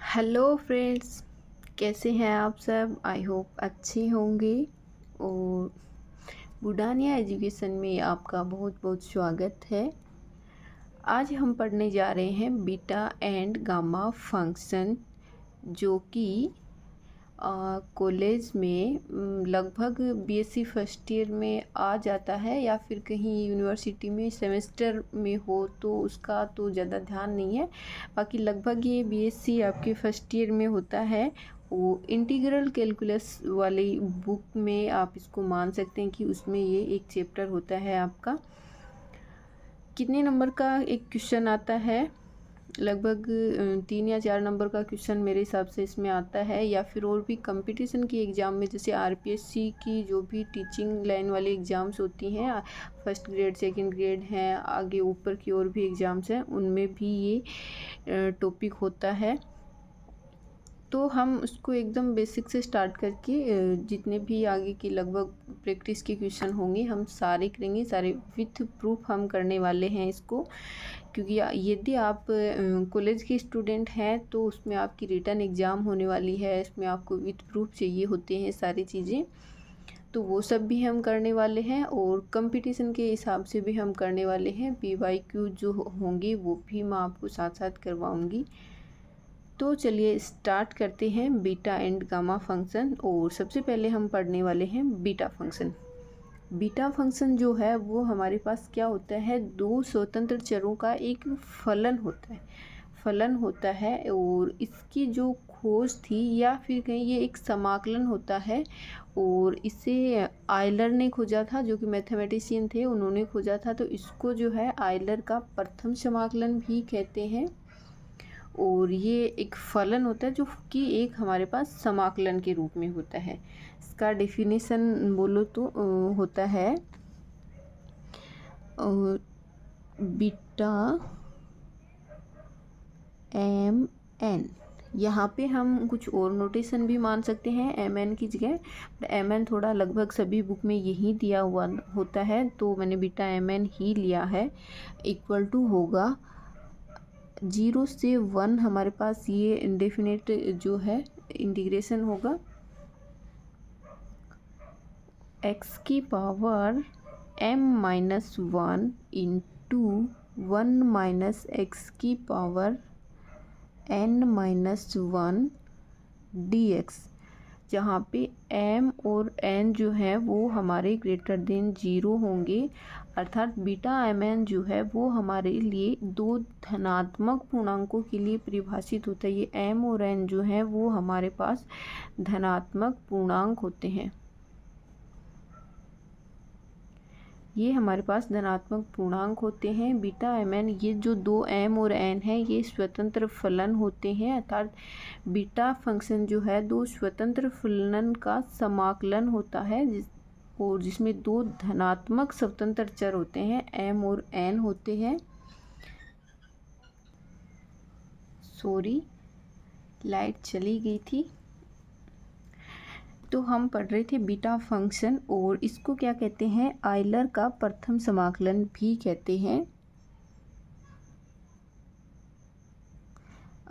Hello friends, कैसे हैं आप सब? आई होप अच्छे होंगे। और बुडानिया एजुकेशन में आपका बहुत बहुत स्वागत है। आज हम पढ़ने जा रहे हैं बीटा एंड गामा फंक्शन, जो कि कॉलेज में लगभग बीएससी फर्स्ट ईयर में आ जाता है, या फिर कहीं यूनिवर्सिटी में सेमेस्टर में हो तो उसका तो ज़्यादा ध्यान नहीं है। बाकी लगभग ये बीएससी आपके फर्स्ट ईयर में होता है। वो इंटीग्रल कैलकुलस वाली बुक में आप इसको मान सकते हैं कि उसमें ये एक चैप्टर होता है आपका। कितने नंबर का एक क्वेश्चन आता है? लगभग 3 या 4 नंबर का क्वेश्चन मेरे हिसाब से इसमें आता है। या फिर और भी कंपटीशन की एग्ज़ाम में, जैसे आरपीएससी की जो भी टीचिंग लाइन वाली एग्ज़ाम्स होती हैं, फर्स्ट ग्रेड सेकंड ग्रेड हैं, आगे ऊपर की और भी एग्ज़ाम्स हैं, उनमें भी ये टॉपिक होता है। तो हम उसको एकदम बेसिक से स्टार्ट करके जितने भी आगे की लगभग प्रैक्टिस के क्वेश्चन होंगे हम सारे करेंगे, सारे विथ प्रूफ हम करने वाले हैं इसको। क्योंकि यदि आप कॉलेज के स्टूडेंट हैं तो उसमें आपकी रिटन एग्ज़ाम होने वाली है, इसमें आपको विथ प्रूफ चाहिए होते हैं सारी चीज़ें, तो वो सब भी हम करने वाले हैं। और कंपटीशन के हिसाब से भी हम करने वाले हैं। पीवाईक्यू जो होंगे वो भी मैं आपको साथ साथ करवाऊँगी। तो चलिए स्टार्ट करते हैं बीटा एंड गामा फंक्शन। और सबसे पहले हम पढ़ने वाले हैं बीटा फंक्शन। बीटा फंक्शन जो है वो हमारे पास क्या होता है, दो स्वतंत्र चरों का एक फलन होता है। और इसकी जो खोज थी, या फिर कहीं ये एक समाकलन होता है, और इसे आयलर ने खोजा था, जो कि मैथमेटिशियन थे, उन्होंने खोजा था। तो इसको जो है आयलर का प्रथम समाकलन भी कहते हैं। और ये एक फलन होता है जो कि एक हमारे पास समाकलन के रूप में होता है। इसका डेफिनेशन बोलो तो होता है बीटा एम एन। यहाँ पे हम कुछ और नोटेशन भी मान सकते हैं एम एन की जगह। एम एन थोड़ा लगभग सभी बुक में यही दिया हुआ होता है, तो मैंने बीटा एम एन ही लिया है। इक्वल टू होगा 0 से 1, हमारे पास ये इंडेफिनेट जो है इंटीग्रेशन होगा x की power m-1 into 1 minus x की पावर n-1 dx, जहाँ पे m और n जो है वो हमारे ग्रेटर देन 0 होंगे। अर्थात बीटा एम एन जो है वो हमारे लिए दो धनात्मक पूर्णांकों के लिए परिभाषित होता है। ये m और n जो है वो हमारे पास धनात्मक पूर्णांक होते हैं। ये हमारे पास धनात्मक पूर्णांक होते हैं बीटा एम एन। ये जो दो m और n है ये स्वतंत्र फलन होते हैं। अर्थात बीटा फंक्शन जो है दो स्वतंत्र फलन का समाकलन होता है, और जिसमें दो धनात्मक स्वतंत्र चर होते हैं, m और n होते हैं। सॉरी, लाइट चली गई थी। तो हम पढ़ रहे थे बीटा फंक्शन, और इसको क्या कहते हैं, आयलर का प्रथम समाकलन भी कहते हैं।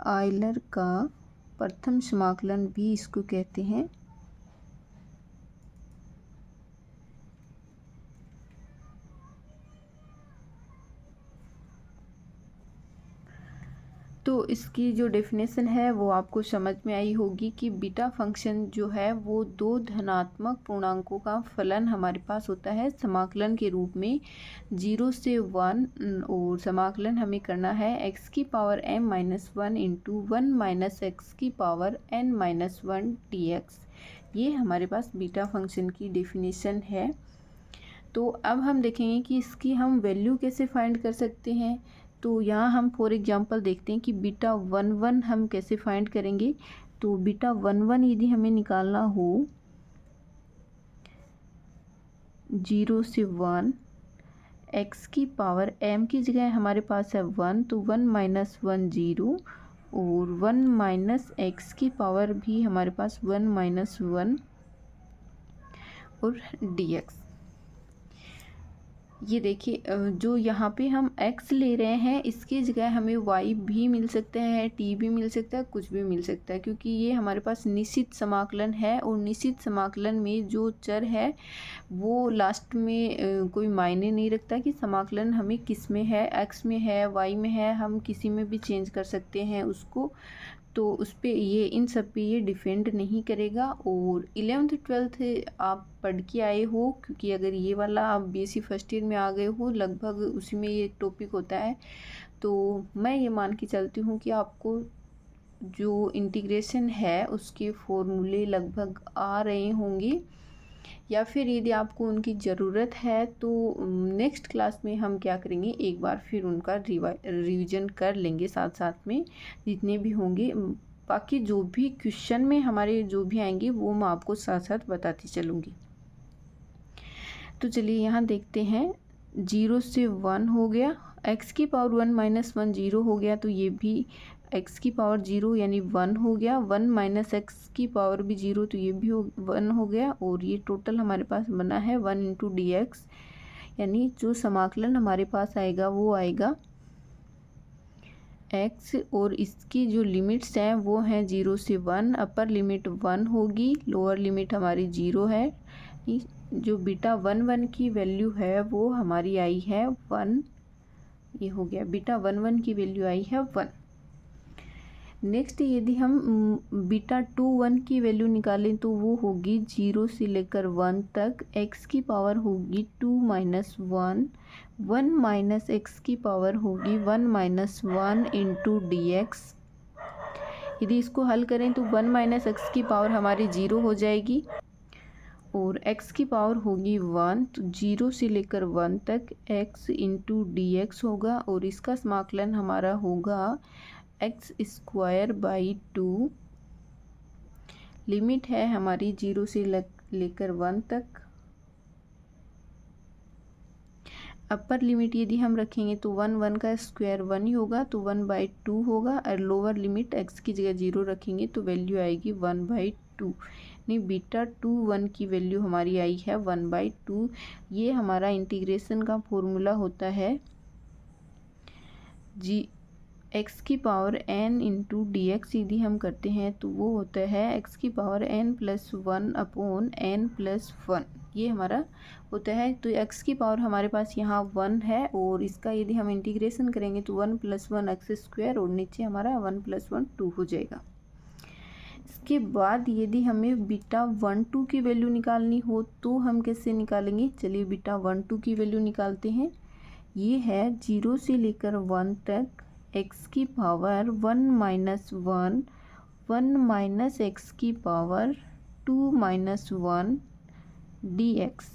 आयलर का प्रथम समाकलन भी इसको कहते हैं। तो इसकी जो डेफिनेशन है वो आपको समझ में आई होगी कि बीटा फंक्शन जो है वो दो धनात्मक पूर्णांकों का फलन हमारे पास होता है समाकलन के रूप में 0 से 1। और समाकलन हमें करना है x की power m-1 into 1 minus x की पावर n-1 dx। ये हमारे पास बीटा फंक्शन की डेफिनेशन है। तो अब हम देखेंगे कि इसकी हम वैल्यू कैसे फाइंड कर सकते हैं। तो यहाँ हम फॉर एग्जांपल देखते हैं कि बीटा 1 हम कैसे फाइंड करेंगे। तो बीटा 1 यदि हमें निकालना हो 0 से 1, x की पावर m की जगह हमारे पास है 1, तो 1 माइनस 1 0, और 1 माइनस एक्स की पावर भी हमारे पास 1 माइनस 1 और dx। ये देखिए जो यहाँ पे हम x ले रहे हैं इसकी जगह हमें y भी मिल सकता है, t भी मिल सकता है, कुछ भी मिल सकता है, क्योंकि ये हमारे पास निश्चित समाकलन है और निश्चित समाकलन में जो चर है वो लास्ट में कोई मायने नहीं रखता कि समाकलन हमें किस में है, x में है, y में है, हम किसी में भी चेंज कर सकते हैं उसको। तो उस पर ये इन सब पे ये डिपेंड नहीं करेगा। और 11th 12th आप पढ़ के आए हो, क्योंकि अगर ये वाला आप बीएससी फर्स्ट ईयर में आ गए हो लगभग उसी में ये टॉपिक होता है, तो मैं ये मान के चलती हूँ कि आपको जो इंटीग्रेशन है उसके फॉर्मूले लगभग आ रहे होंगे, या फिर यदि आपको उनकी ज़रूरत है तो नेक्स्ट क्लास में हम क्या करेंगे, एक बार फिर उनका रिवीजन कर लेंगे साथ साथ में जितने भी होंगे। बाकी जो भी क्वेश्चन में हमारे जो भी आएंगे वो मैं आपको साथ साथ बताती चलूँगी। तो चलिए यहाँ देखते हैं, 0 से 1 हो गया, x की पावर 1 माइनस 1 0 हो गया, तो ये भी x की पावर 0 यानी 1 हो गया, 1 माइनस x की पावर भी 0 तो ये भी 1 हो गया। और ये टोटल हमारे पास बना है 1 इंटू डी एक्स, यानी जो समाकलन हमारे पास आएगा वो आएगा x, और इसकी जो लिमिट्स हैं वो हैं 0 से 1, अपर लिमिट 1 होगी, लोअर लिमिट हमारी 0 है। जो बीटा 1 1 की वैल्यू है वो हमारी आई है 1, ये हो गया बीटा 1 1 की वैल्यू आई है 1। नेक्स्ट यदि हम बीटा 2 1 की वैल्यू निकालें तो वो होगी 0 से लेकर 1 तक, x की पावर होगी 2 माइनस 1, 1 माइनस x की पावर होगी 1 माइनस 1 इंटू डी एक्स। यदि इसको हल करें तो 1 माइनस एक्स की पावर हमारी 0 हो जाएगी और x की पावर होगी 1, तो 0 से लेकर 1 तक x इंटू डी एक्स होगा, और इसका समाकलन हमारा होगा x स्क्वायर बाई 2। लिमिट है हमारी 0 से लेकर 1 तक। अपर लिमिट यदि हम रखेंगे तो 1 1 का स्क्वायर 1 ही होगा, तो 1 बाई 2 होगा, और लोअर लिमिट x की जगह 0 रखेंगे तो वैल्यू आएगी 1 बाई 2। नहीं, बीटा 2 1 की वैल्यू हमारी आई है 1 बाई 2। ये हमारा इंटीग्रेशन का फॉर्मूला होता है x की power n into d x. यदि हम करते हैं तो वो होता है x की power n plus 1 upon n plus 1, ये हमारा होता है। तो x की पावर हमारे पास यहाँ 1 है, और इसका यदि हम इंटीग्रेशन करेंगे तो 1 प्लस 1 एक्स स्क्वायर, और नीचे हमारा 1 प्लस 1 2 हो जाएगा। इसके बाद यदि हमें बीटा 1 2 की वैल्यू निकालनी हो तो हम कैसे निकालेंगे, चलिए बीटा 1 2 की वैल्यू निकालते हैं। ये है 0 से लेकर 1 तक x की पावर 1 माइनस 1, 1 माइनस एक्स की पावर 2 माइनस 1 डी एक्स।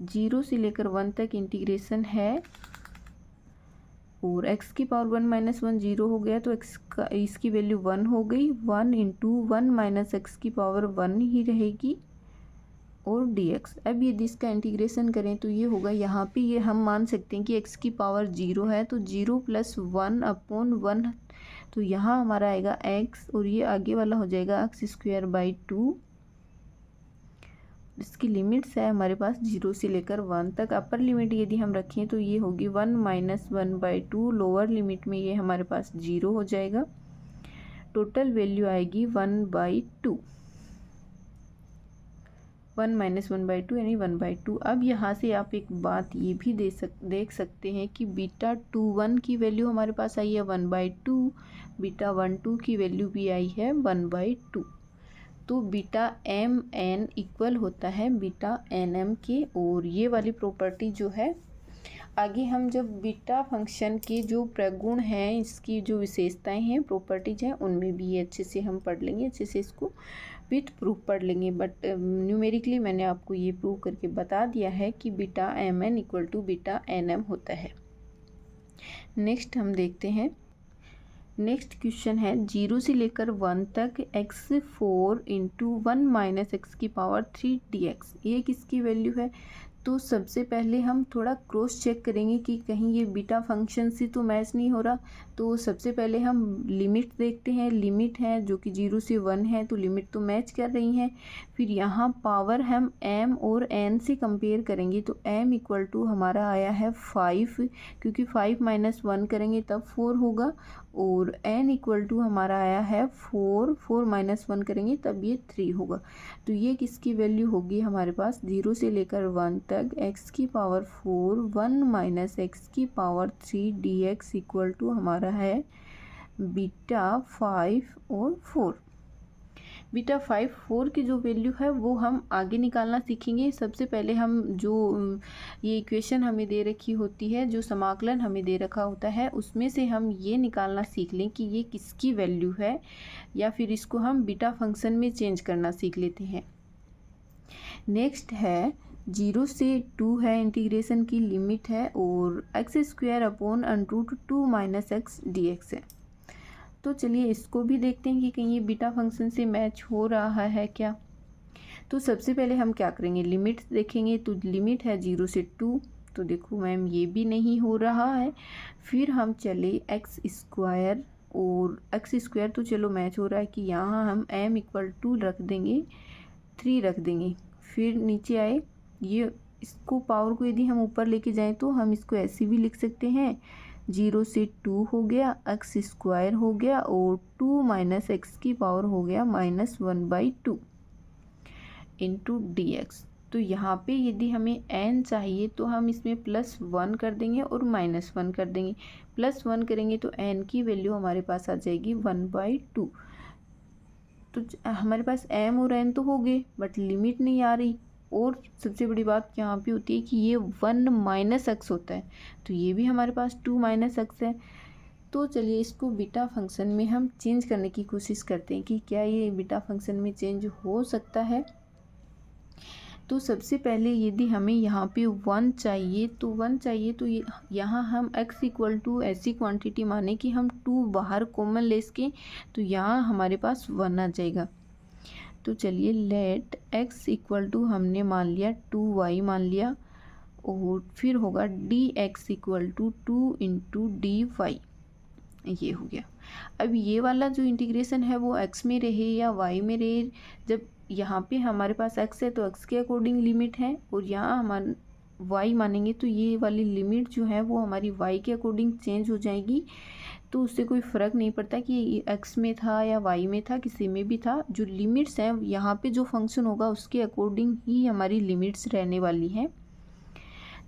0 से लेकर 1 तक इंटीग्रेशन है, और x की पावर 1 माइनस 1 0 हो गया, तो इसकी वैल्यू 1 हो गई। 1 इंटू 1 माइनस एक्स की पावर 1 ही रहेगी और dx। अब यदि इसका इंटीग्रेशन करें तो ये होगा, यहाँ पे ये हम मान सकते हैं कि x की पावर 0 है, तो 0 प्लस 1 अपॉन 1, तो यहाँ हमारा आएगा x, और ये आगे वाला हो जाएगा x स्क्वायर बाई 2। इसकी लिमिट्स है हमारे पास 0 से लेकर 1 तक। अपर लिमिट यदि हम रखें तो ये होगी 1 माइनस 1 बाई 2, लोअर लिमिट में ये हमारे पास 0 हो जाएगा। टोटल वैल्यू आएगी 1 बाई 2, 1 माइनस 1 बाई 2 यानी 1 बाई 2। अब यहाँ से आप एक बात ये भी देख सकते हैं कि बीटा 2 1 की वैल्यू हमारे पास आई है 1 बाई 2, बीटा 1 2 की वैल्यू भी आई है 1 बाई 2। तो बीटा एम एन इक्वल होता है बीटा एन एम के, और ये वाली प्रॉपर्टी जो है आगे हम जब बीटा फंक्शन के जो प्रगुण हैं, इसकी जो विशेषताएं हैं, प्रॉपर्टीज हैं, उनमें भी ये अच्छे से हम पढ़ लेंगे, अच्छे से इसको विथ प्रूफ पढ़ लेंगे। बट न्यूमेरिकली मैंने आपको ये प्रूव करके बता दिया है कि beta M N equal to beta N M होता है। नेक्स्ट हम देखते हैं, नेक्स्ट क्वेश्चन है 0 से लेकर 1 तक x4 इंटू 1 माइनस एक्स की पावर 3 dx। ये किसकी वैल्यू है, तो सबसे पहले हम थोड़ा क्रॉस चेक करेंगे कि कहीं ये बीटा फंक्शन से तो मैच नहीं हो रहा। तो सबसे पहले हम लिमिट देखते हैं, लिमिट है जो कि 0 से 1 है, तो लिमिट तो मैच कर रही हैं। फिर यहाँ पावर हम m और n से कंपेयर करेंगे, तो m इक्वल टू हमारा आया है 5, क्योंकि 5 माइनस 1 करेंगे तब 4 होगा, और n इक्वल टू हमारा आया है 4, 4 माइनस 1 करेंगे तब ये 3 होगा। तो ये किसकी वैल्यू होगी हमारे पास 0 से लेकर 1 तक x की पावर 4 1 माइनस x की पावर 3 dx इक्वल टू हमारा है बीटा 5 और 4। बीटा 5 4 की जो वैल्यू है वो हम आगे निकालना सीखेंगे। सबसे पहले हम जो ये इक्वेशन हमें दे रखी होती है, जो समाकलन हमें दे रखा होता है, उसमें से हम ये निकालना सीख लें कि ये किसकी वैल्यू है, या फिर इसको हम बीटा फंक्शन में चेंज करना सीख लेते हैं। नेक्स्ट है 0 से 2 है, इंटीग्रेशन की लिमिट है, और x² upon √2 minus x dx है। तो चलिए इसको भी देखते हैं कि कहीं ये बीटा फंक्शन से मैच हो रहा है क्या। तो सबसे पहले हम क्या करेंगे, लिमिट देखेंगे। तो लिमिट है 0 से 2, तो देखो मैम ये भी नहीं हो रहा है। फिर हम चले x², और x² तो चलो मैच हो रहा है कि यहाँ हम m इक्वल टू रख देंगे, 3 रख देंगे। फिर नीचे आए, ये इसको पावर को यदि हम ऊपर लेके जाएं तो हम इसको ऐसे भी लिख सकते हैं, 0 से 2 हो गया, x² हो गया, और 2 माइनस x की पावर हो गया -1/2 इंटू dx। तो यहाँ पे यदि हमें n चाहिए तो हम इसमें +1 कर देंगे और -1 कर देंगे। +1 करेंगे तो n की वैल्यू हमारे पास आ जाएगी 1/2। तो हमारे पास m और n तो हो गए, बट लिमिट नहीं आ रही। और सबसे बड़ी बात यहाँ पे होती है कि ये 1 माइनस x होता है, तो ये भी हमारे पास 2 माइनस x है। तो चलिए इसको बीटा फंक्शन में हम चेंज करने की कोशिश करते हैं कि क्या ये बीटा फंक्शन में चेंज हो सकता है। तो सबसे पहले यदि हमें यहाँ पे 1 चाहिए, तो यहाँ हम x इक्वल टू ऐसी क्वांटिटी माने कि हम 2 बाहर कॉमन ले सकें, तो यहाँ हमारे पास 1 आ जाएगा। तो चलिए लेट x इक्वल टू हमने मान लिया 2y मान लिया, और फिर होगा dx equal to 2 into dy, ये हो गया। अब ये वाला जो इंटीग्रेशन है वो x में रहे या y में रहे, जब यहाँ पे हमारे पास x है तो x के अकॉर्डिंग लिमिट है, और यहाँ हमारा y मानेंगे तो ये वाली लिमिट जो है वो हमारी y के अकॉर्डिंग चेंज हो जाएगी। तो उससे कोई फ़र्क नहीं पड़ता कि ये x में था या y में था, किसी में भी था। जो लिमिट्स हैं यहाँ पे जो फंक्शन होगा उसके अकॉर्डिंग ही हमारी लिमिट्स रहने वाली हैं।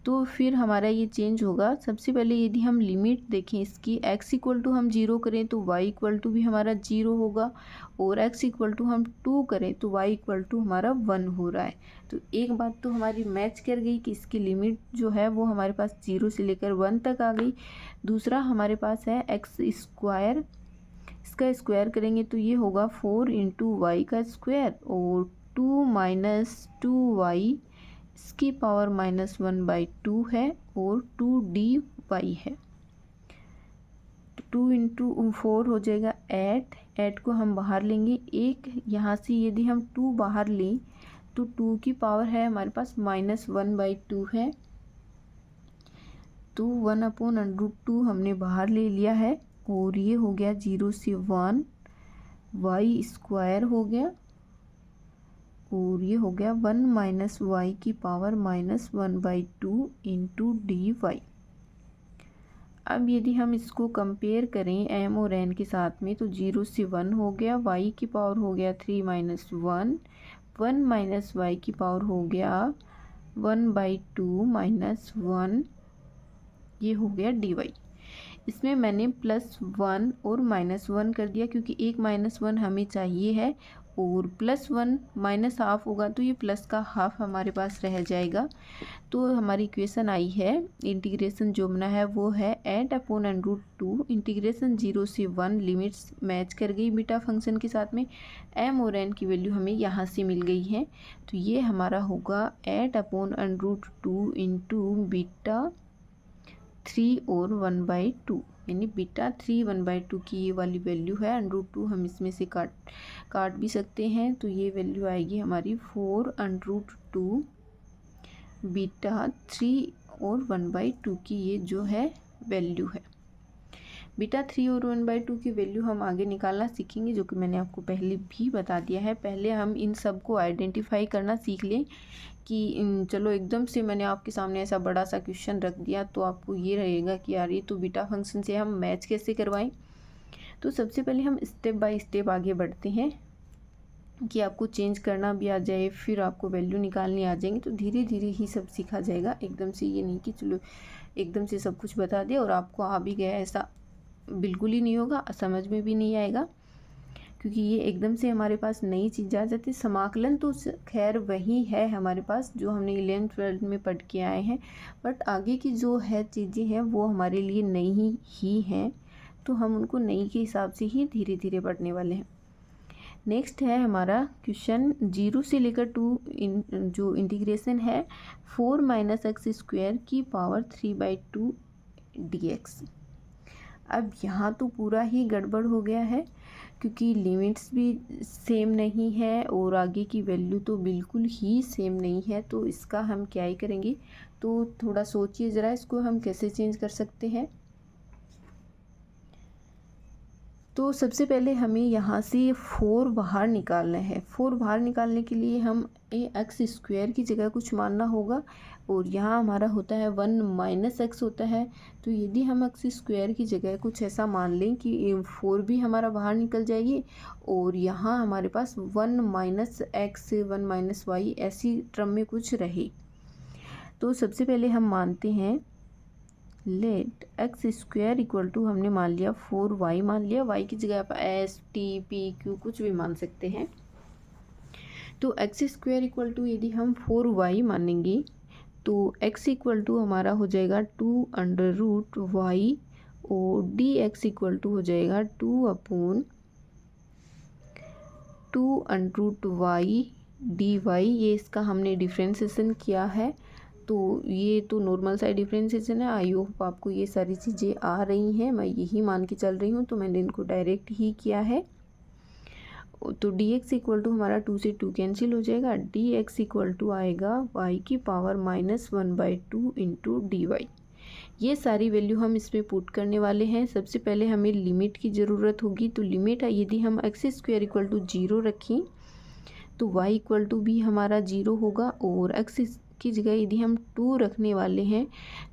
तो फिर हमारा ये चेंज होगा। सबसे पहले यदि हम लिमिट देखें इसकी, x इक्वल टू हम 0 करें तो y इक्वल टू भी हमारा 0 होगा, और x इक्वल टू हम 2 करें तो y इक्वल टू हमारा 1 हो रहा है। तो एक बात तो हमारी मैच कर गई कि इसकी लिमिट जो है वो हमारे पास 0 से लेकर 1 तक आ गई। दूसरा हमारे पास है x², इसका स्क्वायर करेंगे तो ये होगा 4 इंटू वाई का स्क्वायर, और 2 माइनस 2y इसकी पावर -1/2 है, और 2dy है। 2 इंटू 4 हो जाएगा 8 को हम बाहर लेंगे, एक यहाँ से यदि हम 2 बाहर लें तो 2 की पावर है हमारे पास -1/2 है। तो 1/√2 हमने बाहर ले लिया है, और ये हो गया 0 से 1 y² हो गया, और ये हो गया 1 माइनस y की पावर -1/2 इंटू dy। अब यदि हम इसको कंपेयर करें m और n के साथ में, तो 0 से 1 हो गया, y की पावर हो गया 3 माइनस 1, 1 माइनस y की पावर हो गया 1/2 माइनस 1, ये हो गया dy। इसमें मैंने +1 और -1 कर दिया, क्योंकि एक -1 हमें चाहिए है, और +1 -½ होगा तो ये प्लस का हाफ हमारे पास रह जाएगा। तो हमारी इक्वेशन आई है, इंटीग्रेशन जो बना है वो है 8/√2 इंटीग्रेशन 0 से 1, लिमिट्स मैच कर गई बीटा फंक्शन के साथ में, m और n की वैल्यू हमें यहाँ से मिल गई है। तो ये हमारा होगा 8/√2 इंटू बीटा 3 और 1/2, यानी बीटा 3 1/2 की ये वाली वैल्यू है। √2 हम इसमें से काट भी सकते हैं, तो ये वैल्यू आएगी हमारी 4√2 बीटा 3 और 1/2 की ये जो है वैल्यू है। बीटा 3 और 1/2 की वैल्यू हम आगे निकालना सीखेंगे, जो कि मैंने आपको पहले भी बता दिया है। पहले हम इन सब को आइडेंटिफाई करना सीख लें कि चलो एकदम से मैंने आपके सामने ऐसा बड़ा सा क्वेश्चन रख दिया तो आपको ये रहेगा कि यार ये तो बीटा फंक्शन से हम मैच कैसे करवाएं। तो सबसे पहले हम स्टेप बाय स्टेप आगे बढ़ते हैं कि आपको चेंज करना भी आ जाए, फिर आपको वैल्यू निकालनी आ जाएंगी। तो धीरे धीरे ही सब सीखा जाएगा, एकदम से ये नहीं कि चलो एकदम से सब कुछ बता दिया और आपको आ भी गया, ऐसा बिल्कुल ही नहीं होगा, समझ में भी नहीं आएगा, क्योंकि ये एकदम से हमारे पास नई चीज़ आ जाती है। समाकलन तो खैर वही है हमारे पास जो हमने 11th-12th में पढ़ के आए हैं, बट आगे की जो है चीज़ें हैं वो हमारे लिए नई ही हैं, तो हम उनको नई के हिसाब से ही धीरे धीरे पढ़ने वाले हैं। नेक्स्ट है हमारा क्वेश्चन 0 से लेकर 2 जो इंटीग्रेशन है 4 - x² की पावर 3/2 dx। अब यहाँ तो पूरा ही गड़बड़ हो गया है, क्योंकि लिमिट्स भी सेम नहीं है और आगे की वैल्यू तो बिल्कुल ही सेम नहीं है। तो इसका हम क्या ही करेंगे, तो थोड़ा सोचिए ज़रा, इसको हम कैसे चेंज कर सकते हैं। तो सबसे पहले हमें यहाँ से 4 बाहर निकालना है। 4 बाहर निकालने के लिए हम x² की जगह कुछ मानना होगा, और यहाँ हमारा होता है 1 - x होता है। तो यदि हम x² की जगह कुछ ऐसा मान लें कि 4 भी हमारा बाहर निकल जाएगी, और यहाँ हमारे पास 1 - x 1 - y ऐसी टर्म में कुछ रहे। तो सबसे पहले हम मानते हैं लेट x² इक्वल टू, हमने मान लिया 4y, मान लिया y की जगह आप s t p q कुछ भी मान सकते हैं। तो x² इक्वल टू यदि हम 4y मानेंगे तो x इक्वल टू हमारा हो जाएगा 2√y, और dx इक्वल टू हो जाएगा 2/2√y dy। ये इसका हमने डिफ्रेंसिएशन किया है, तो ये तो नॉर्मल सा डिफ्रेंसिएशन है। आई होप आपको ये सारी चीज़ें आ रही हैं, मैं यही मान के चल रही हूँ, तो मैंने इनको डायरेक्ट ही किया है। तो dx इक्वल टू हमारा 2 से 2 कैंसिल हो जाएगा, dx इक्वल टू आएगा y की पावर -1/2 इंटू डी वाई। ये सारी वैल्यू हम इसमें पुट करने वाले हैं। सबसे पहले हमें लिमिट की ज़रूरत होगी, तो लिमिट यदि हम x² इक्वल टू 0 रखें तो y इक्वल टू भी हमारा 0 होगा, और x की जगह यदि हम 2 रखने वाले हैं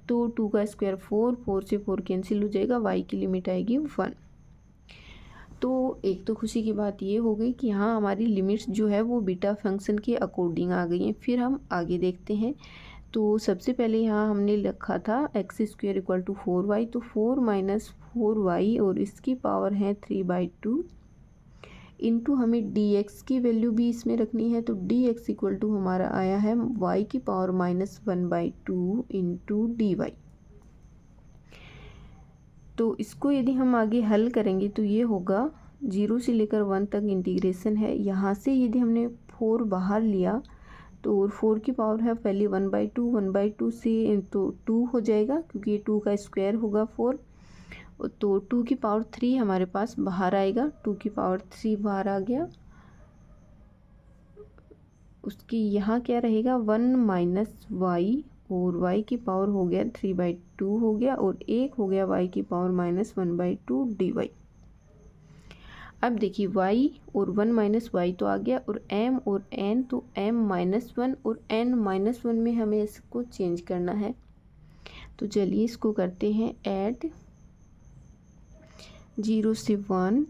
तो 2 का स्क्वायर 4, 4 से 4 कैंसिल हो जाएगा, y की लिमिट आएगी 1। तो एक तो खुशी की बात ये हो गई कि हाँ हमारी लिमिट्स जो है वो बीटा फंक्शन के अकॉर्डिंग आ गई हैं। फिर हम आगे देखते हैं। तो सबसे पहले यहाँ हमने लिखा था x² इक्वल टू 4y, तो 4 - 4y और इसकी पावर है 3/2 इंटू हमें dx की वैल्यू भी इसमें रखनी है। तो dx इक्वल टू हमारा आया है y की पावर -1/2 इंटू डी वाई। तो इसको यदि हम आगे हल करेंगे तो ये होगा 0 से लेकर 1 तक इंटीग्रेशन है। यहाँ से यदि हमने 4 बाहर लिया तो 4 की पावर है पहले 1/2, 1/2 से तो 2 हो जाएगा, क्योंकि ये 2 का स्क्वायर होगा 4। तो 2 की पावर 3 हमारे पास बाहर आएगा, 2 की पावर 3 बाहर आ गया। उसकी यहाँ क्या रहेगा 1 - y, और y की पावर हो गया 3/2 हो गया, और एक हो गया y की पावर -1/2 dy। अब देखिए y और 1 - y तो आ गया, और m और n, तो m-1 और n-1 में हमें इसको चेंज करना है। तो चलिए इसको करते हैं ऐड 0 से 1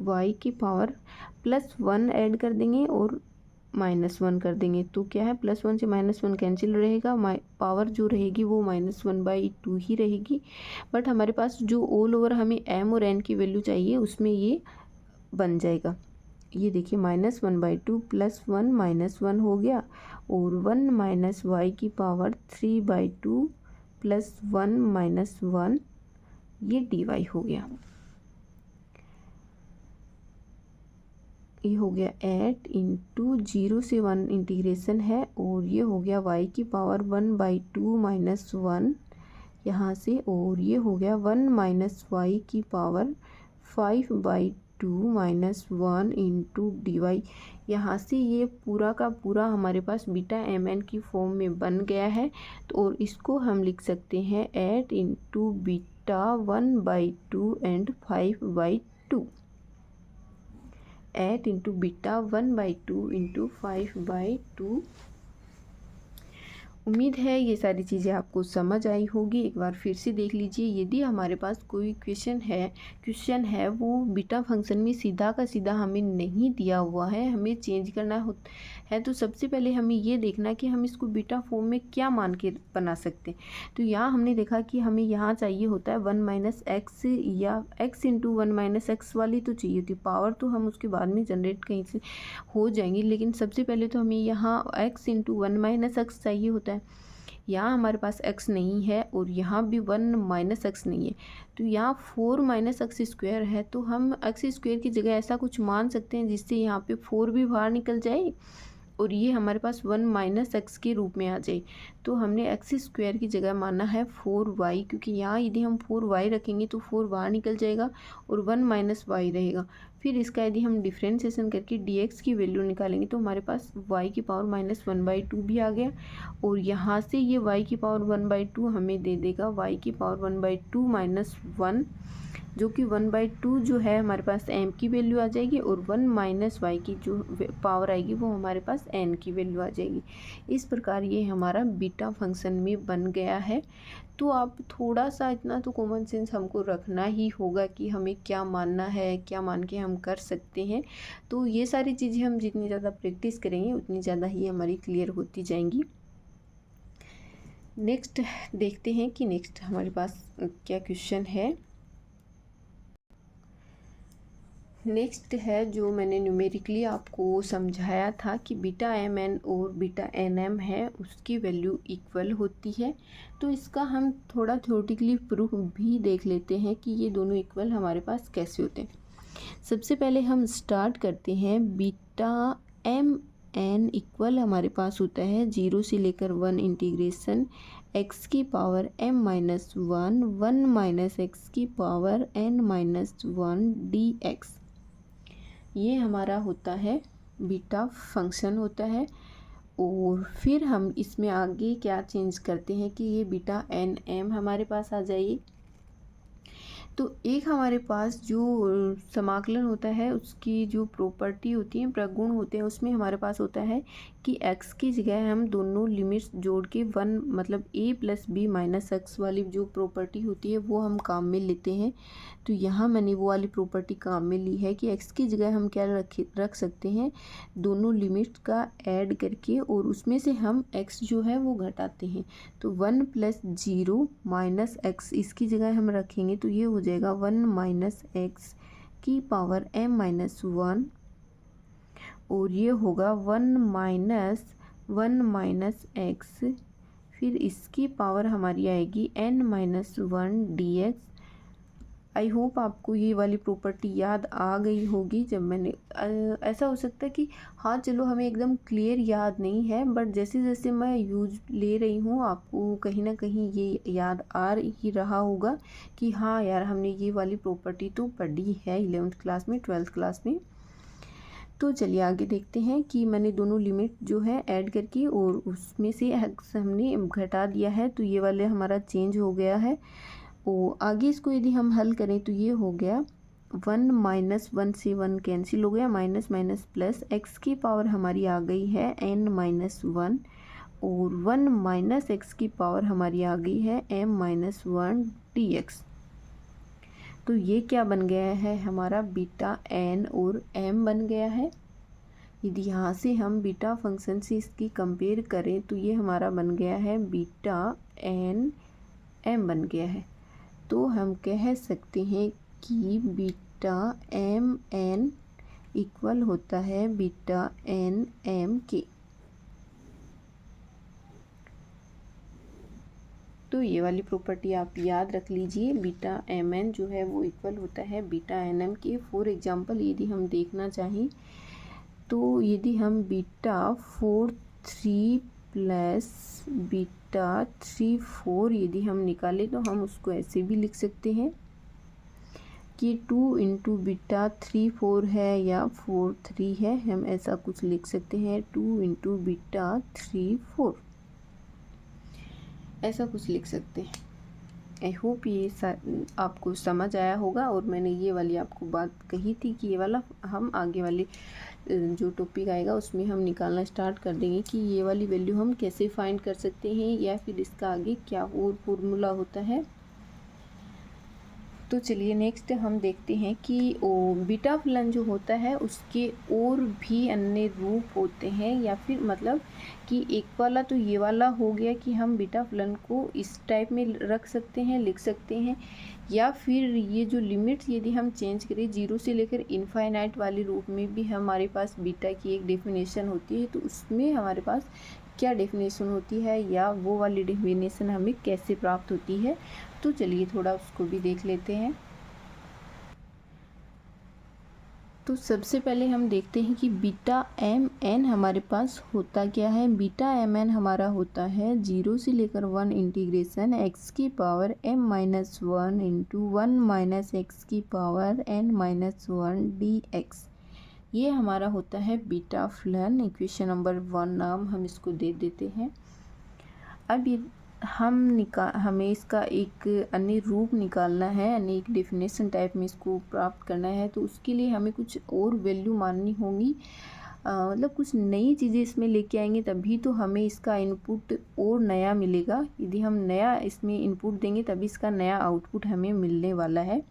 y की पावर +1 ऐड कर देंगे और -1 कर देंगे। तो क्या है +1 से -1 कैंसिल रहेगा, पावर जो रहेगी वो -1/2 ही रहेगी। बट हमारे पास जो ऑल ओवर हमें m और n की वैल्यू चाहिए उसमें ये बन जाएगा। ये देखिए -1/2 +1 -1 हो गया, और 1 - y की पावर 3/2 +1 - 1 ये dy हो गया। ये हो गया 8 इंटू 0 से 1 इंटीग्रेशन है, और ये हो गया y की पावर 1/2 - 1 यहाँ से, और ये हो गया 1 - y की power 5/2 2 minus 1 into D Y. यहाँ से ये पूरा का पूरा हमारे पास बीटा एम एन की फॉर्म में बन गया है। तो और इसको हम लिख सकते हैं 8 into beta 1/2 and 5/2। 8 into beta 1/2 into 5/2। उम्मीद है ये सारी चीज़ें आपको समझ आई होगी। एक बार फिर से देख लीजिए। यदि हमारे पास कोई क्वेश्चन है वो बीटा फंक्शन में सीधा का सीधा हमें नहीं दिया हुआ है, हमें चेंज करना है, तो सबसे पहले हमें ये देखना कि हम इसको बीटा फॉर्म में क्या मान के बना सकते हैं। तो यहाँ हमने देखा कि हमें यहाँ चाहिए होता है 1 माइनस एक्स या x इंटू 1 माइनस एक्स वाली तो चाहिए होती। पावर तो हम उसके बाद में जनरेट कहीं से हो जाएंगी, लेकिन सबसे पहले तो हमें यहाँ x इंटू 1 माइनस एक्स चाहिए होता है। यहाँ हमारे पास x नहीं है और यहाँ भी 1 माइनस एक्स नहीं है, तो यहाँ 4 माइनस एक्स स्क्वायर है। तो हम एक्स स्क्वायर की जगह ऐसा कुछ मान सकते हैं जिससे यहाँ पे 4 भी बाहर निकल जाए और ये हमारे पास 1 माइनस एक्स के रूप में आ जाए। तो हमने एक्स स्क्वायर की जगह माना है 4y, क्योंकि यहाँ यदि हम 4y रखेंगे तो 4 बाहर निकल जाएगा और 1 माइनस वाई रहेगा। फिर इसका यदि हम डिफ्रेंसिएशन करके dx की वैल्यू निकालेंगे तो हमारे पास y की पावर माइनस 1/2 भी आ गया और यहाँ से ये y की पावर 1/2 हमें दे देगा y की पावर 1/2 माइनस 1, जो कि 1/2 जो है हमारे पास m की वैल्यू आ जाएगी और 1 माइनस वाई की जो पावर आएगी वो हमारे पास n की वैल्यू आ जाएगी। इस प्रकार ये हमारा बीटा फंक्शन में बन गया है। तो आप थोड़ा सा इतना तो कॉमन सेंस हमको रखना ही होगा कि हमें क्या मानना है, क्या मान के हम कर सकते हैं। तो ये सारी चीज़ें हम जितनी ज़्यादा प्रैक्टिस करेंगे उतनी ज़्यादा ही हमारी क्लियर होती जाएंगी। नेक्स्ट देखते हैं कि नेक्स्ट हमारे पास क्या क्वेश्चन है। नेक्स्ट है जो मैंने न्यूमेरिकली आपको समझाया था कि बीटा एम एन और बीटा एन एम है उसकी वैल्यू इक्वल होती है। तो इसका हम थोड़ा थ्योरेटिकली प्रूफ भी देख लेते हैं कि ये दोनों इक्वल हमारे पास कैसे होते हैं। सबसे पहले हम स्टार्ट करते हैं। बीटा एम एन इक्वल हमारे पास होता है 0 से लेकर 1 इंटीग्रेशन x की power m minus 1 minus x की पावर n माइनस 1 dx। ये हमारा होता है बीटा फंक्शन होता है। और फिर हम इसमें आगे क्या चेंज करते हैं कि ये बीटा एन एम हमारे पास आ जाइए। तो एक हमारे पास जो समाकलन होता है उसकी जो प्रॉपर्टी होती है, प्रगुण होते हैं, उसमें हमारे पास होता है कि x की जगह हम दोनों लिमिट्स जोड़ के 1 मतलब a plus B minus X वाली जो प्रॉपर्टी होती है वो हम काम में लेते हैं। तो यहाँ मैंने वो वाली प्रॉपर्टी काम में ली है कि x की जगह हम क्या रख सकते हैं, दोनों लिमिट्स का ऐड करके और उसमें से हम x जो है वो घटाते हैं। तो 1 प्लस 0 माइनस एक्स इसकी जगह हम रखेंगे तो ये हो जाएगा 1 माइनस एक्स की पावर m माइनस 1 और ये होगा 1 माइनस एक्स, फिर इसकी पावर हमारी आएगी n minus 1 dx। I hope आपको ये वाली प्रॉपर्टी याद आ गई होगी। जब मैंने ऐसा हो सकता है कि हाँ चलो हमें एकदम क्लियर याद नहीं है, बट जैसे जैसे मैं यूज ले रही हूँ आपको कहीं ना कहीं ये याद आ ही रहा होगा कि हाँ यार हमने ये वाली प्रॉपर्टी तो पढ़ी है 11th क्लास में, 12th क्लास में। तो चलिए आगे देखते हैं कि मैंने दोनों लिमिट जो है ऐड करके और उसमें से x हमने घटा दिया है, तो ये वाले हमारा चेंज हो गया है। और आगे इसको यदि हम हल करें तो ये हो गया 1 माइनस 1 से 1 कैंसिल हो गया, माइनस माइनस प्लस x की पावर हमारी आ गई है n माइनस 1 और 1 माइनस एक्स की पावर हमारी आ गई है m माइनस 1 dx। तो ये क्या बन गया है, हमारा बीटा n और m बन गया है। यदि यहाँ से हम बीटा फंक्शन से इसकी कंपेयर करें तो ये हमारा बन गया है बीटा n m बन गया है। तो हम कह सकते हैं कि बीटा एम एन इक्वल होता है बीटा एन एम के। तो ये वाली प्रॉपर्टी आप याद रख लीजिए, बीटा एम एन जो है वो इक्वल होता है बीटा एन एम के। फॉर एग्जांपल यदि हम देखना चाहें तो यदि हम बीटा 4 3 प्लस बीटा 3 4 यदि हम निकालें तो हम उसको ऐसे भी लिख सकते हैं कि 2 इंटू बीटा 3 4 है या 4 3 है, हम ऐसा कुछ लिख सकते हैं। 2 इंटू बीटा 3 4 ऐसा कुछ लिख सकते हैं। आई होप ये आपको समझ आया होगा। और मैंने ये वाली आपको बात कही थी कि ये वाला हम आगे वाले जो टॉपिक आएगा उसमें हम निकालना स्टार्ट कर देंगे कि ये वाली वैल्यू हम कैसे फाइंड कर सकते हैं या फिर इसका आगे क्या और फॉर्मूला होता है। तो चलिए नेक्स्ट हम देखते हैं कि बीटा फलन जो होता है उसके और भी अन्य रूप होते हैं, या फिर मतलब कि एक वाला तो ये वाला हो गया कि हम बीटा फलन को इस टाइप में रख सकते हैं, लिख सकते हैं, या फिर ये जो लिमिट्स यदि हम चेंज करें 0 से लेकर इनफाइनाइट वाले रूप में भी हमारे पास बीटा की एक डेफिनेशन होती है, तो उसमें हमारे पास क्या डेफिनेशन होती है या वो वाली डेफिनेशन हमें कैसे प्राप्त होती है। तो चलिए थोड़ा उसको भी देख लेते हैं। तो सबसे पहले हम देखते हैं कि बीटा एम एन हमारे पास होता क्या है। बीटा एम एन हमारा होता है 0 से लेकर 1 इंटीग्रेशन x की power m-1 into 1 minus x की पावर n-1 dx। ये हमारा होता है बीटा फलन। इक्वेशन नंबर 1 नाम हम इसको दे देते हैं। अब ये हमें इसका एक अन्य रूप निकालना है, यानी एक डेफिनेशन टाइप में इसको प्राप्त करना है। तो उसके लिए हमें कुछ और वैल्यू माननी होंगी, मतलब कुछ नई चीज़ें इसमें लेके आएंगे तभी तो हमें इसका इनपुट और नया मिलेगा। यदि हम नया इसमें इनपुट देंगे तभी इसका नया आउटपुट हमें मिलने वाला है।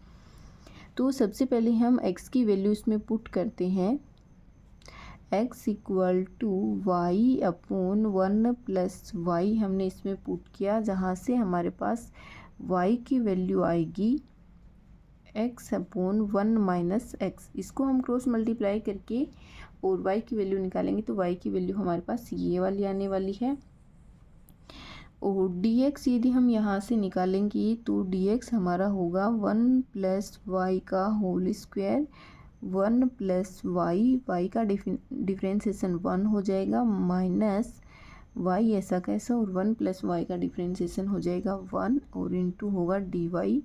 तो सबसे पहले हम x की वैल्यू इसमें पुट करते हैं। x equal to Y upon 1 plus Y हमने इसमें पुट किया, जहाँ से हमारे पास y की वैल्यू आएगी x अपॉन 1 माइनस एक्स। इसको हम क्रॉस मल्टीप्लाई करके और y की वैल्यू निकालेंगे तो y की वैल्यू हमारे पास ये वाली आने वाली है। और dx यदि हम यहाँ से निकालेंगे तो dx हमारा होगा 1 प्लस वाई का होल स्क्वायर, 1 प्लस वाई का डिफ्रेंसिएशन 1 हो जाएगा, माइनस वाई ऐसा कैसा, और 1 प्लस वाई का डिफ्रेंसिएशन हो जाएगा 1 और इनटू होगा डी वाई।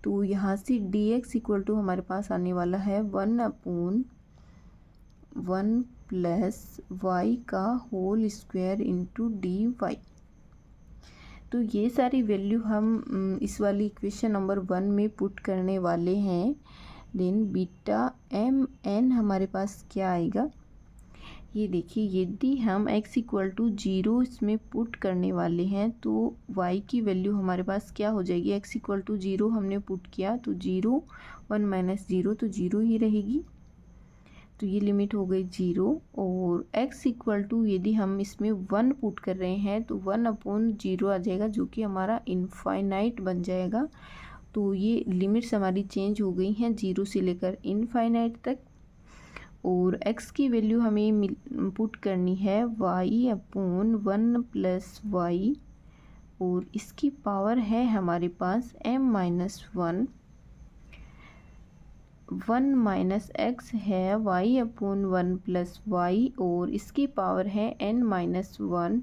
तो यहाँ से dx इक्वल टू हमारे पास आने वाला है 1 अपॉन 1 प्लस वाई का whole square into D Y. तो ये सारी वैल्यू हम इस वाली इक्वेशन नंबर 1 में पुट करने वाले हैं। देन बीटा एम एन हमारे पास क्या आएगा, ये देखिए, यदि हम x इक्वल टू 0 इसमें पुट करने वाले हैं तो y की वैल्यू हमारे पास क्या हो जाएगी। x इक्वल टू 0 हमने पुट किया तो 0 1 माइनस 0 तो 0 ही रहेगी, तो ये लिमिट हो गई 0। और x इक्वल टू यदि हम इसमें 1 पुट कर रहे हैं तो 1 अपॉन 0 आ जाएगा, जो कि हमारा इनफाइनाइट बन जाएगा। तो ये लिमिट्स हमारी चेंज हो गई हैं 0 से लेकर इनफाइनाइट तक। और x की वैल्यू हमें पुट करनी है y अपॉन 1 प्लस वाई, और इसकी पावर है हमारे पास m-1, 1 माइनस एक्स है y अपॉन 1 प्लस वाई, और इसकी पावर है n-1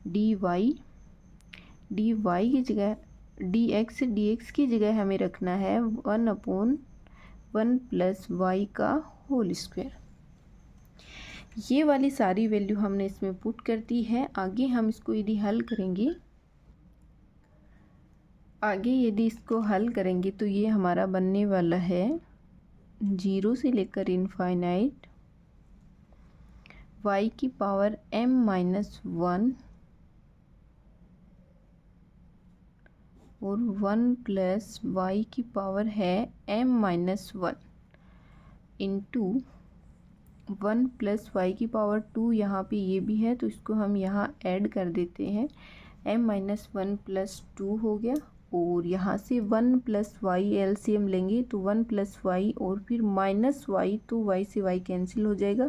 dy की जगह dx की जगह हमें रखना है 1 अपॉन 1 प्लस वाई का होल स्क्वायर। ये वाली सारी वैल्यू हमने इसमें पुट कर दी है। आगे हम इसको यदि हल करेंगे तो ये हमारा बनने वाला है 0 से लेकर इनफाइनाइट y की पावर m-1 और 1 प्लस वाई की पावर है m-1 इंटू 1 प्लस वाई की पावर 2, यहाँ पे ये भी है तो इसको हम यहाँ ऐड कर देते हैं, m-1 प्लस 2 हो गया। और यहाँ से 1 प्लस वाई एलसीएम लेंगे तो 1 प्लस वाई और फिर माइनस वाई, तो वाई से वाई कैंसिल हो जाएगा,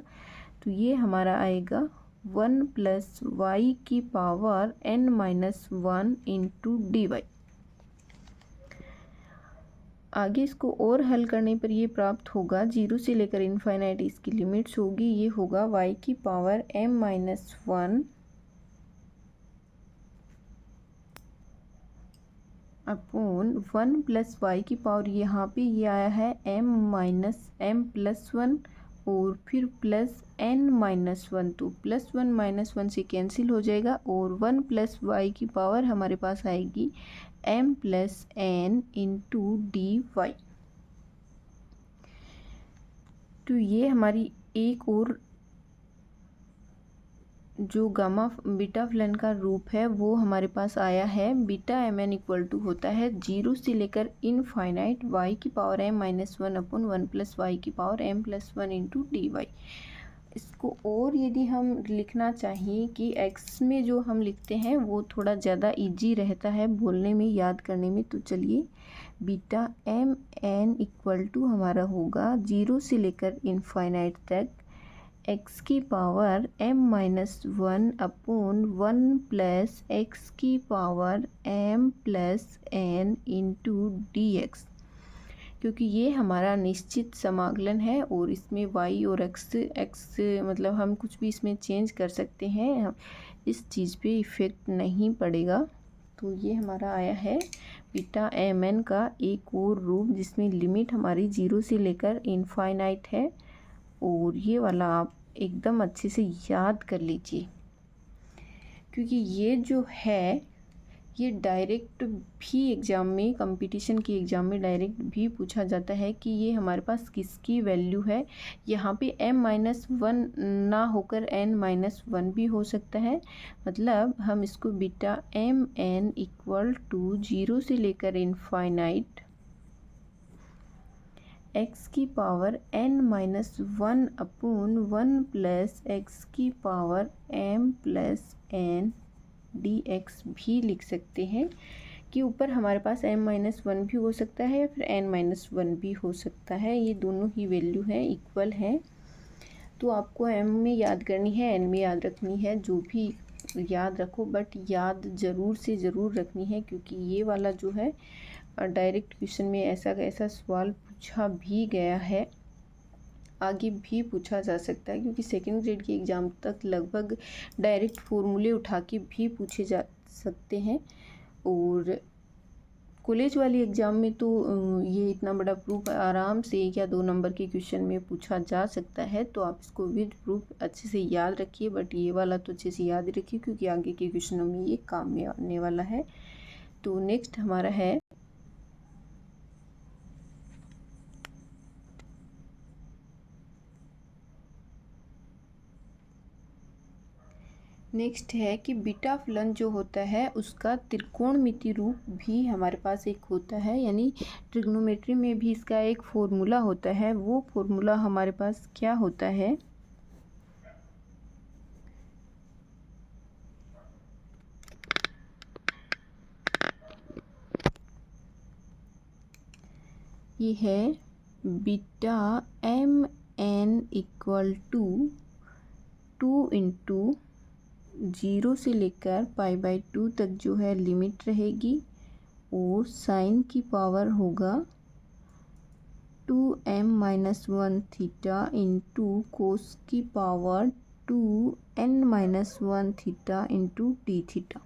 तो ये हमारा आएगा 1 प्लस वाई की power n-1 into D Y. आगे इसको और हल करने पर ये प्राप्त होगा 0 से लेकर इनफाइनाइट इसकी लिमिट्स होगी, ये होगा y की power m-1 upon 1 plus Y की पावर, यहाँ पे ये आया है m माइनस एम प्लस 1 और फिर प्लस n माइनस 1, तो प्लस 1 माइनस 1 से कैंसिल हो जाएगा और 1 प्लस वाई की पावर हमारे पास आएगी m plus n into D Y. तो ये हमारी एक और जो गामा बीटा फलन का रूप है वो हमारे पास आया है। Beta M N equal to होता है 0 से लेकर इनफाइनाइट वाई की power m minus 1 upon 1 plus Y की power m plus 1 into D Y. इसको और यदि हम लिखना चाहिए कि x में जो हम लिखते हैं वो थोड़ा ज़्यादा इजी रहता है बोलने में, याद करने में, तो चलिए beta M N equal to हमारा होगा 0 से लेकर इनफाइनाइट तक x की power m minus 1 upon 1 plus x की power m plus n into d x, क्योंकि ये हमारा निश्चित समाकलन है और इसमें y और x मतलब हम कुछ भी इसमें चेंज कर सकते हैं, इस चीज़ पे इफ़ेक्ट नहीं पड़ेगा। तो ये हमारा आया है बीटा एम एन का एक और रूप जिसमें लिमिट हमारी 0 से लेकर इनफाइनाइट है, और ये वाला आप एकदम अच्छे से याद कर लीजिए क्योंकि ये जो है ये डायरेक्ट भी एग्ज़ाम में, कंपटीशन के एग्ज़ाम में डायरेक्ट भी पूछा जाता है कि ये हमारे पास किसकी वैल्यू है। यहाँ पे m माइनस 1 ना होकर n माइनस 1 भी हो सकता है, मतलब हम इसको beta M N equal to 0 से लेकर इनफाइनाइट x की power n minus 1 upon 1 plus x की power m plus n dx भी लिख सकते हैं कि ऊपर हमारे पास m माइनस 1 भी हो सकता है या फिर n माइनस 1 भी हो सकता है, ये दोनों ही वैल्यू है इक्वल है। तो आपको m में याद करनी है, n में याद रखनी है, जो भी याद रखो बट याद ज़रूर से ज़रूर रखनी है क्योंकि ये वाला जो है डायरेक्ट क्वेश्चन में ऐसा सवाल पूछा भी गया है, आगे भी पूछा जा सकता है क्योंकि सेकंड ग्रेड के एग्ज़ाम तक लगभग डायरेक्ट फॉर्मूले उठा के भी पूछे जा सकते हैं। और कॉलेज वाली एग्ज़ाम में तो ये इतना बड़ा प्रूफ आराम से 1 या 2 नंबर के क्वेश्चन में पूछा जा सकता है, तो आप इसको विद प्रूफ अच्छे से याद रखिए, बट ये वाला तो अच्छे से याद रखिए क्योंकि आगे के क्वेश्चनों में ये काम में आने वाला है। तो नेक्स्ट हमारा है कि बीटा फलन जो होता है उसका त्रिकोणमिति रूप भी हमारे पास एक होता है, यानी ट्रिग्नोमेट्री में भी इसका एक फॉर्मूला होता है। वो फॉर्मूला हमारे पास क्या होता है, ये है beta M N equal to 2 into 0 से लेकर π/2 तक जो है लिमिट रहेगी और साइन की पावर होगा 2m minus 1 theta into cos की power 2n minus 1 theta into D theta.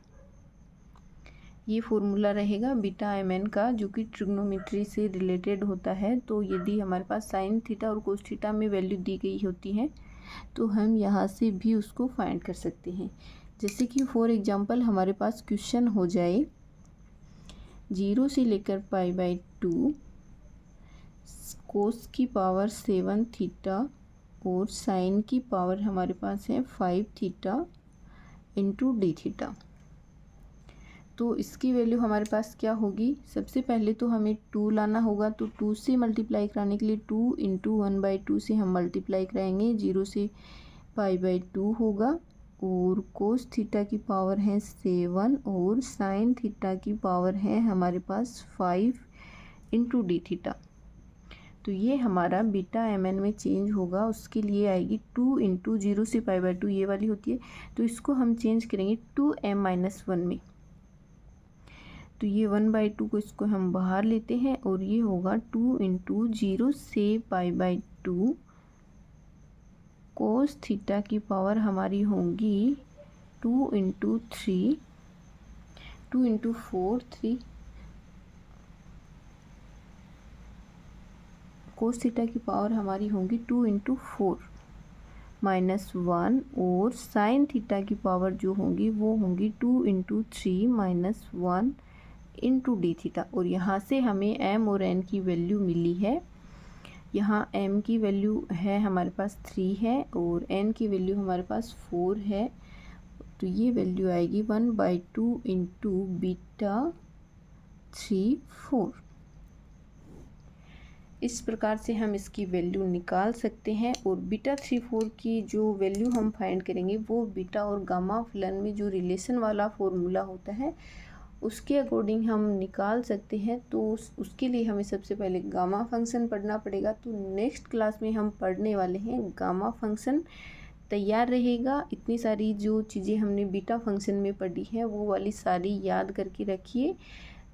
ये फॉर्मूला रहेगा बीटा एम एन का जो कि ट्रिग्नोमेट्री से रिलेटेड होता है। तो यदि हमारे पास साइन थीटा और कोस थीटा में वैल्यू दी गई होती है तो हम यहाँ से भी उसको फाइंड कर सकते हैं। जैसे कि फॉर एग्जांपल हमारे पास क्वेश्चन हो जाए 0 से लेकर π/2 कोस की पावर 7 थीटा और साइन की पावर हमारे पास है 5 थीटा इंटू डी थीटा। तो इसकी वैल्यू हमारे पास क्या होगी, सबसे पहले तो हमें 2 लाना होगा, तो 2 से मल्टीप्लाई कराने के लिए 2 इंटू 1/2 से हम मल्टीप्लाई कराएंगे, 0 से π/2 होगा और कोस थीटा की पावर है 7 और साइन थीटा की पावर है हमारे पास 5 इंटू डी थीटा। तो ये हमारा बीटा एम एन में चेंज होगा, उसके लिए आएगी 2 इंटू 0 से π/2 ये वाली होती है, तो इसको हम चेंज करेंगे 2m माइनस 1 में। तो ये 1/2 को इसको हम बाहर लेते हैं और ये होगा 2 इंटू 0 से π/2 कोस थीटा की पावर हमारी होंगी 2 इंटू 3 2 इंटू 4 3 कोस थीटा की पावर हमारी होंगी 2 इंटू 4 माइनस 1 और साइन थीटा की पावर जो होंगी वो होंगी 2 into 3 minus 1 into D theta. और यहाँ से हमें एम और एन की वैल्यू मिली है। यहाँ एम की वैल्यू है हमारे पास 3 है और एन की वैल्यू हमारे पास 4 है। तो ये वैल्यू आएगी 1/2 इंटू बीटा 3 4। इस प्रकार से हम इसकी वैल्यू निकाल सकते हैं। और बीटा 3 4 की जो वैल्यू हम फाइंड करेंगे वो बीटा और गामा फलन में जो रिलेशन वाला फॉर्मूला होता है उसके अकॉर्डिंग हम निकाल सकते हैं। तो उसके लिए हमें सबसे पहले गामा फंक्शन पढ़ना पड़ेगा। तो नेक्स्ट क्लास में हम पढ़ने वाले हैं गामा फंक्शन। तैयार रहेगा। इतनी सारी जो चीज़ें हमने बीटा फंक्शन में पढ़ी हैं वो वाली सारी याद करके रखिए,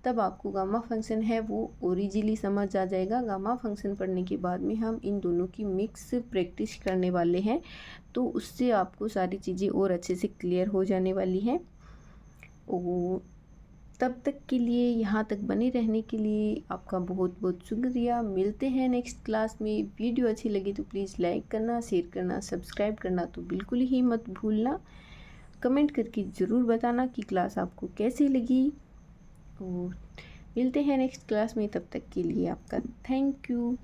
तब आपको गामा फंक्शन है वो ओरिजिनली समझ आ जाएगा। गामा फंक्शन पढ़ने के बाद में हम इन दोनों की मिक्स प्रैक्टिस करने वाले हैं, तो उससे आपको सारी चीज़ें और अच्छे से क्लियर हो जाने वाली हैं। और तब तक के लिए, यहाँ तक बने रहने के लिए आपका बहुत बहुत शुक्रिया। मिलते हैं नेक्स्ट क्लास में। वीडियो अच्छी लगी तो प्लीज़ लाइक करना, शेयर करना, सब्सक्राइब करना तो बिल्कुल ही मत भूलना। कमेंट करके ज़रूर बताना कि क्लास आपको कैसी लगी। और मिलते हैं नेक्स्ट क्लास में, तब तक के लिए आपका थैंक यू।